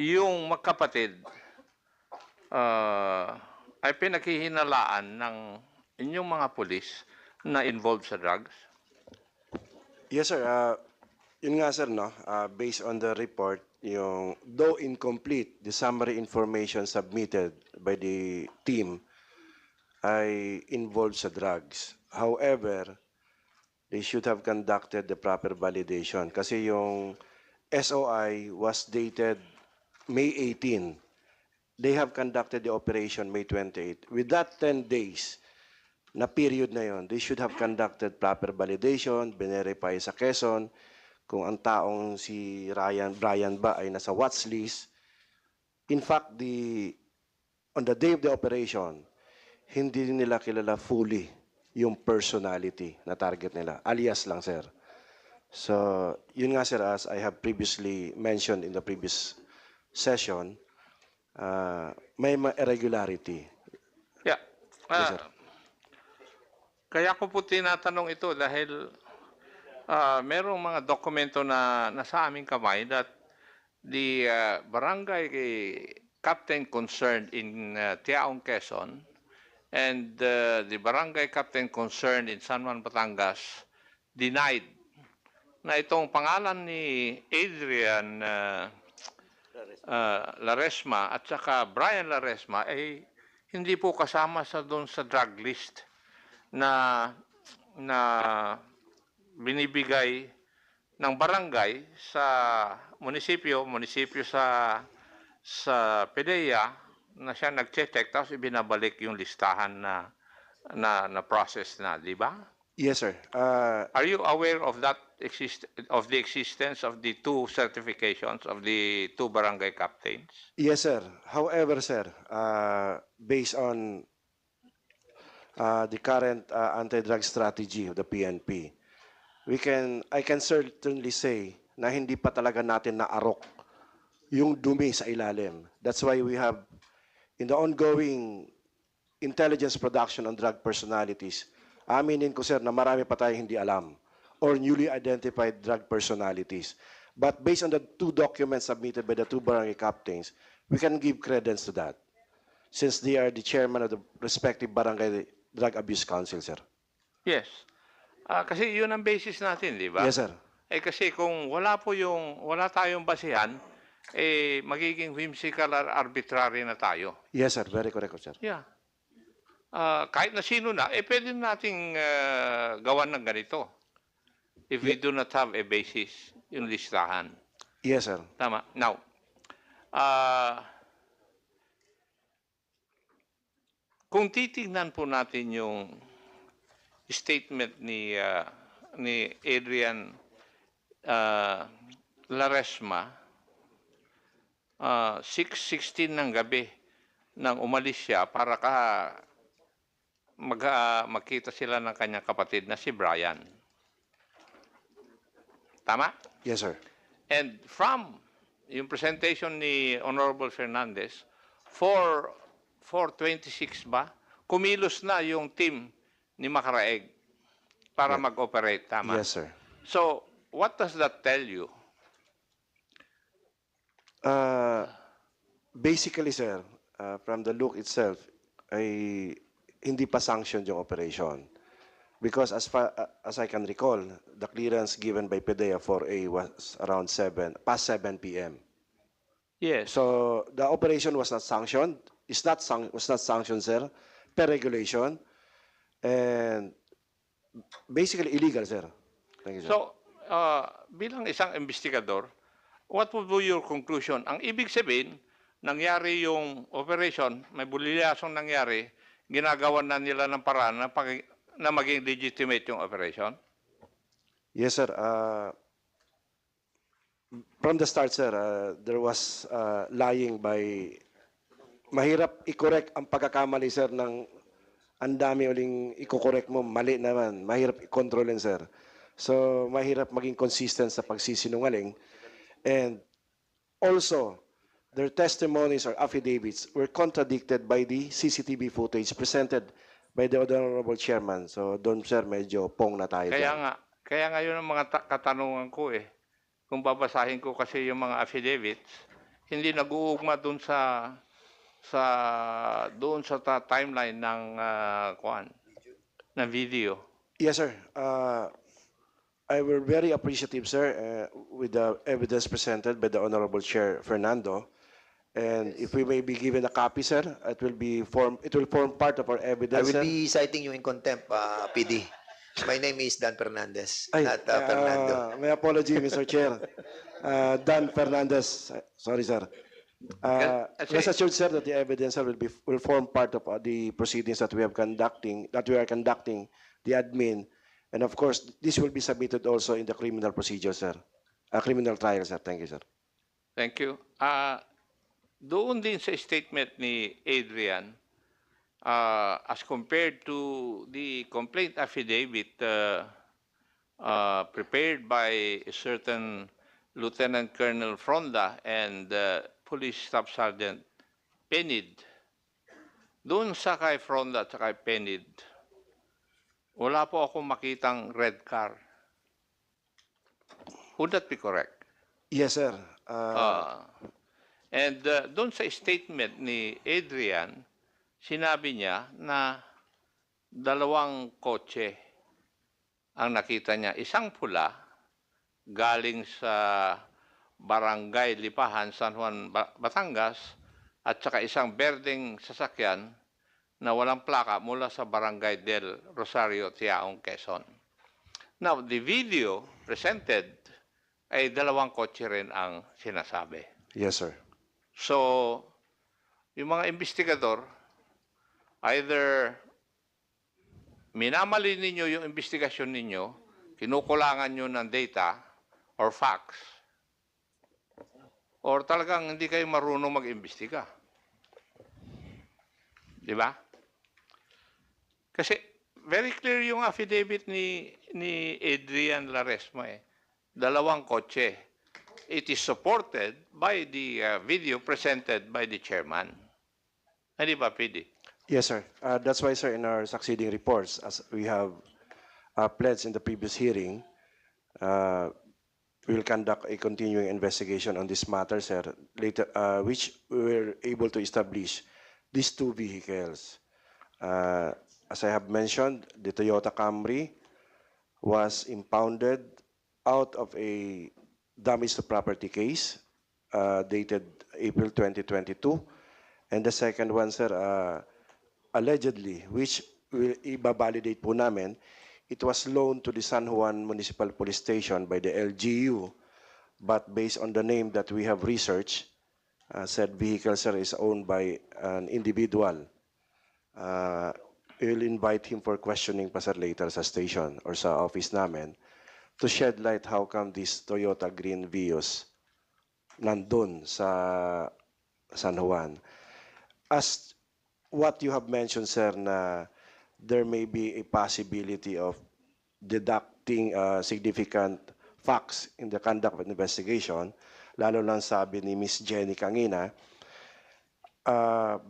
yung magkapatid ay pinaghihinalaan ng inyong mga pulis na involved sa drugs? Yes, sir. Yun nga, sir, no? Based on the report, yung, though incomplete, the summary information submitted by the team ay involved sa drugs. However, they should have conducted the proper validation kasi yung SOI was dated May 18. They have conducted the operation May 28. With that 10 days na period na yon, they should have conducted proper validation, binerify sa Quezon, kung ang taong si Brian ba ay nasa watch list. In fact, on the day of the operation, hindi nila kilala fully yung personality na target nila. Alias lang, sir. So, yun nga, sir, as I have previously mentioned in the previous session, may irregularity. Yeah. Yes, sir. Kaya ko po tinatanong ito dahil merong mga dokumento na nasa aming kamay that the barangay captain concerned in Tiaong, Quezon and the barangay captain concerned in San Juan, Batangas denied na itong pangalan ni Adrian Laresma at saka Brian Laresma ay hindi po kasama doon sa drug list na binibigay ng barangay sa munisipyo sa PDEA na siya nag-check tapos ibinabalik yung listahan na process na, di ba? Yes, sir. Are you aware of that of the existence of the two certifications of the two barangay captains? Yes, sir. However, sir, based on the current anti-drug strategy of the PNP, I can certainly say na hindi pa talaga natin naarok yung dumi sa ilalim. That's why we have, in the ongoing intelligence production on drug personalities, aminin ko, sir, na marami pa tayong hindi alam or newly identified drug personalities. But based on the two documents submitted by the two barangay captains, we can give credence to that since they are the chairman of the respective barangay drug abuse council, sir. Yes. Kasi yun ang basis natin, di ba? Yes, sir. Kasi kung wala tayong basihan, magiging whimsical or arbitrary na tayo. Yes, sir. Very correct, sir. Yeah. Kahit na sino na, pwede nating gawan ng ganito if we do not have a basis yung listahan. Yes, sir. Tama. Now, kung titingnan po natin yung statement ni Adrian Laresma, 6:16 ng gabi nang umalis siya para magkita sila ng kanyang kapatid na si Brian. Tama? Yes, sir. And from yung presentation ni Honorable Fernandez, 4:26 ba, kumilos na yung team ni Macaraeg para mag-operate. Tama? Yes, sir. So, what does that tell you? Basically, sir, from the look itself, ay hindi pa sanctioned yung operation. Because as I can recall, the clearance given by PDEA 4A was around past 7 p.m. Yes. So the operation was not sanctioned. Was not sanctioned, sir, per regulation, and basically illegal, sir. Thank you, sir. So, bilang isang investigador, what would be your conclusion? Ang ibig sabihin, nangyari yung operation, may bulilyasong nangyari, ginagawa na nila ng paraan na maging legitimate yung operation? Yes, sir. From the start, sir, there was lying by... Mahirap i-correct ang pagkakamali, sir, ng ang dami uling i-correct mo, mali naman. Mahirap i-controlin, sir. So, mahirap maging consistent sa pagsisinungaling. And also, their testimonies or affidavits were contradicted by the CCTV footage presented by the Honorable Chairman. So, doon, sir, medyo pong na tayo. Kaya nga yun ang mga katanungan ko eh. Kung babasahin ko kasi yung mga affidavits, hindi nag-uugma doon sa timeline ng ng video. Yes, sir. I were very appreciative, sir, with the evidence presented by the Honorable Chair Fernando. And if we may be given a copy, sir, it will form part of our I evidence, will sir. be citing you in contempt, PD. My name is Dan Fernandez, Ay, not Fernando. my apology, Mr. Chair. Dan Fernandez. Sorry, sir. Kasi- Rest assured, sir, that the evidence, sir, will form part of the proceedings that we are conducting, the admin. And of course, this will be submitted also in the criminal procedure, sir. Criminal trial, sir. Thank you, sir. Thank you. Doon din sa statement ni Adrian, as compared to the complaint affidavit prepared by a certain Lieutenant Colonel Fronda and Police Staff Sergeant Penid, doon sa kay Fronda at kay Penid, wala po akong makitang red car. Would that be correct? Yes, sir. And doon sa statement ni Adrian, sinabi niya na 2 kotse ang nakita niya. Isang pula galing sa Barangay Lipahan, San Juan, Batangas, at saka isang berdeng sasakyan na walang plaka mula sa Barangay del Rosario, Tiaong, Quezon. Now, the video presented ay 2 kotse rin ang sinasabi. Yes, sir. So, yung mga investigador, either minamali ninyo yung investigasyon ninyo, kinukulangan nyo ng data or facts, or talagang hindi kayo marunong mag-imbestiga. Di ba? Kasi very clear yung affidavit ni Adrian Laresma eh. 2 kotse. It is supported by the video presented by the chairman. Hindi ba, PD? Yes, sir. That's why, sir, in our succeeding reports, as we have pledged in the previous hearing, we will conduct a continuing investigation on this matter, sir, later, which we were able to establish these 2 vehicles. As I have mentioned, the Toyota Camry was impounded out of a damage to property case dated April 2022. And the second one, sir, allegedly, which will i-validate po namin, it was loaned to the San Juan Municipal Police Station by the LGU, but based on the name that we have researched, said vehicle, sir, is owned by an individual. We'll invite him for questioning pa, sir, later sa station or sa office namin to shed light how come this Toyota Green Vios nandun sa San Juan. As what you have mentioned, sir, na there may be a possibility of deducting significant facts in the conduct of investigation, lalo lang sabi ni Miss Jenny Kangina,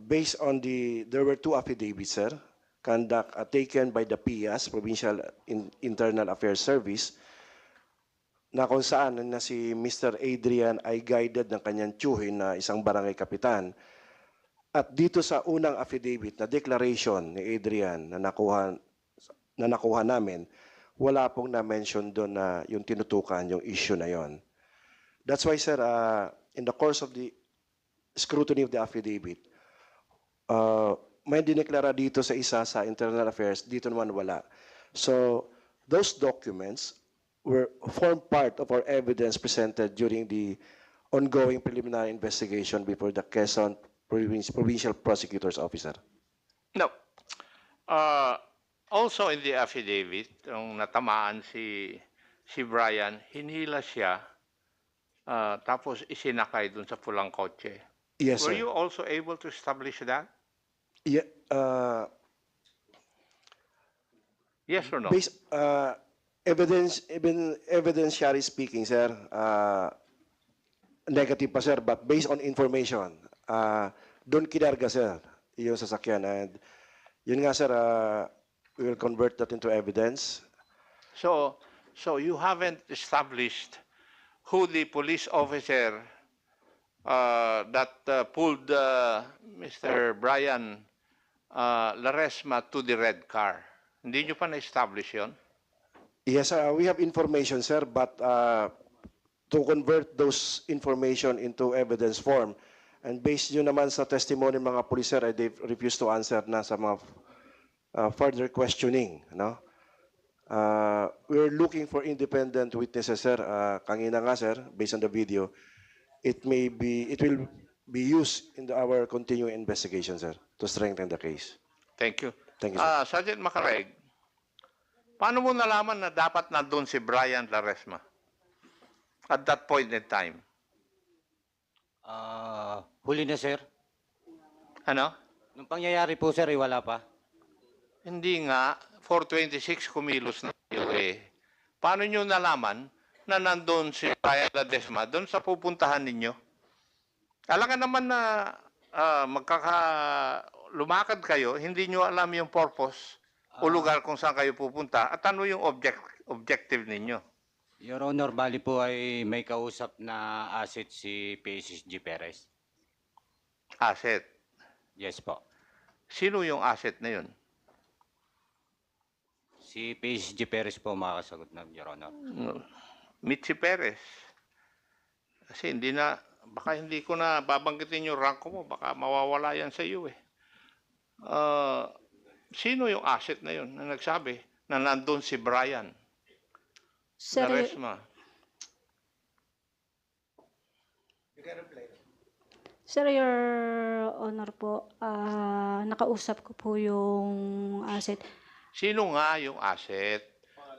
based on there were 2 affidavits, sir, taken by the PIAS, Provincial Internal Affairs Service, na kung saan na si Mr. Adrian ay guided ng kanyang tiyuhin na isang barangay kapitan. At dito sa unang affidavit na declaration ni Adrian na nakuha namin, wala pong na-mention doon na yung tinutukan, yung issue na yon. That's why, sir, in the course of the scrutiny of the affidavit, may dineklara dito sa isa sa internal affairs, dito naman wala. So, those documents form part of our evidence presented during the ongoing preliminary investigation before the Quezon Provincial Prosecutor's Officer. No. Also in the affidavit, nung natamaan si Brian, hinila siya, tapos isinakay dun sa pulang kotse. Yes, Were sir. you also able to establish that? Yeah, Yes or no? based, evidentiary speaking, sir, negative pa, sir, but based on information, doon kinarga, sir, yung sasakyan. And yun nga, sir, we will convert that into evidence. So you haven't established who the police officer that pulled Mr. Brian Laresma to the red car. Hindi nyo pa na-establish yun? Yes, sir. We have information, sir, but to convert those information into evidence form, and based yun naman sa testimony ng mga pulis, sir, they refuse to answer na sa mga further questioning, no? We're looking for independent witnesses, sir. Kanina nga, sir, based on the video, it will be used in our continuing investigation, sir, to strengthen the case. Thank you. Thank you, sir. Sergeant Macareg, paano mo nalaman na dapat nandun si Brian Laresma at that point in time? Huli na, sir. Ano? Nung pangyayari po, sir, wala pa. Hindi nga, 426 kumilos na kayo eh. Paano nyo nalaman na nandun si Brian Laresma doon sa pupuntahan ninyo? Alam ka naman na lumakad kayo, hindi nyo alam yung purpose o lugar kung saan kayo pupunta at ano yung objective ninyo. Your Honor, bali po ay may kausap na asset si PSSG Perez. Asset. Yes po. Sino yung asset na yun? Si PSSG Perez po makakasagot na, Your Honor. Mitzi Perez. Kasi baka hindi ko na babanggitin yung rank mo, baka mawawala yan sa iyo eh. Sino yung asset na yun na nagsabi na nandun si Brian Laresma? Sir, Your Honor po, nakausap ko po yung asset. Sino nga yung asset?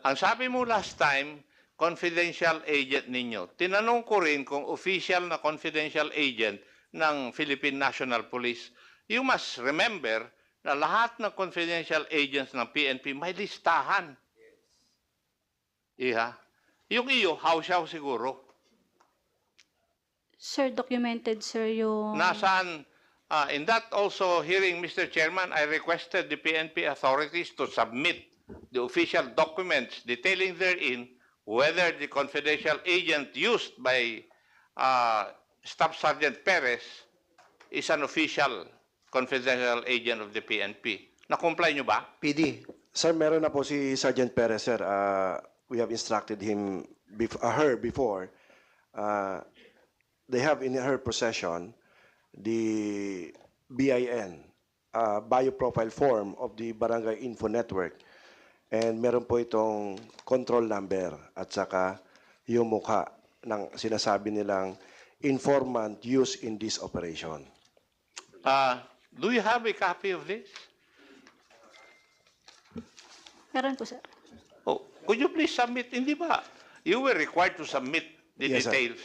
Ang sabi mo last time, confidential agent ninyo. Tinanong ko rin kung official na confidential agent ng Philippine National Police. You must remember na lahat ng confidential agents ng PNP may listahan. Iha. Yung iyo, hawsyaw siguro. Sir, documented, sir, yung... Nasaan, in that also hearing, Mr. Chairman, I requested the PNP authorities to submit the official documents detailing therein whether the confidential agent used by Staff Sergeant Perez is an official confidential agent of the PNP. Na-comply nyo ba? PD, Sir, meron na po si Sergeant Perez, sir. We have instructed her before. They have in her possession the BIN, bioprofile form of the Barangay Info Network. And meron po itong control number at saka yung mukha ng sinasabi nilang informant used in this operation. Do you have a copy of this? Meron po, sir. Oh, could you please submit? Hindi ba? You were required to submit the Yes, sir. details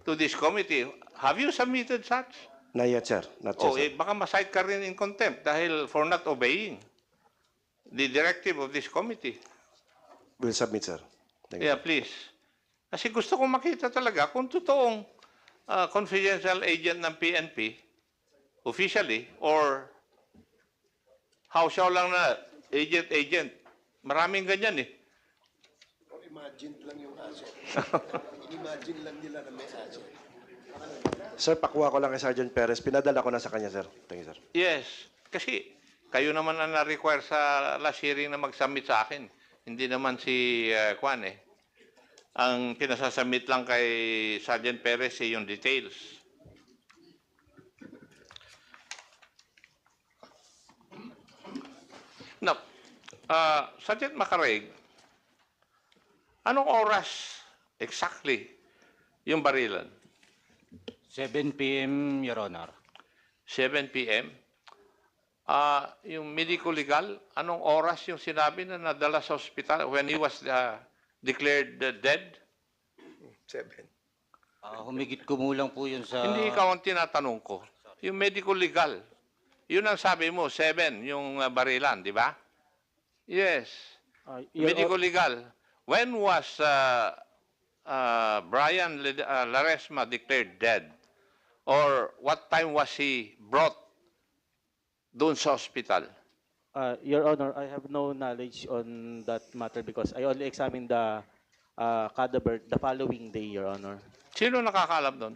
to this committee. Have you submitted such? Not yet, sir. Not yet, Oh, sir. baka ma-cite ka rin in contempt dahil for not obeying the directive of this committee. We'll submit, sir. Thank you. Yeah, please. Kasi gusto kong makita talaga kung totoong confidential agent ng PNP, officially, or hawsyaw lang na agent. Maraming ganyan eh. Sir, pakuha ko lang kay Sergeant Perez. Pinadala ko na sa kanya, sir. Thank you, sir. Yes. Kasi kayo naman ang na-require sa last hearing na mag-submit sa akin. Hindi naman si Kwan eh. Ang pinasasubmit lang kay Sergeant Perez eh, yung details. Now, Sergeant Macareg, anong oras exactly yung barilan? 7 p.m., Your Honor. 7 p.m. Yung medico legal, anong oras yung sinabi na nadala sa ospital when he was declared dead? 7. Humigit kumulang po yun sa... Hindi ikaw ang tinatanong ko. Yung medico legal, yun ang sabi mo, 7 yung barilan, di ba? Yes. Medico legal. When was Brian Laresma declared dead? Or what time was he brought doon sa hospital? Your Honor, I have no knowledge on that matter because I only examined the cadaver the following day, Your Honor. Sino nakakalam doon?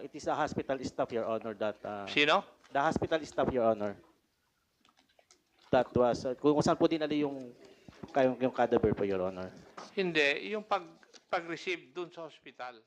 It is a hospital staff, Your Honor, that Sino? the hospital staff, Your Honor. That was kung saan po dinali yung cadaver po, Your Honor. Hindi, yung pag-receive dun sa hospital.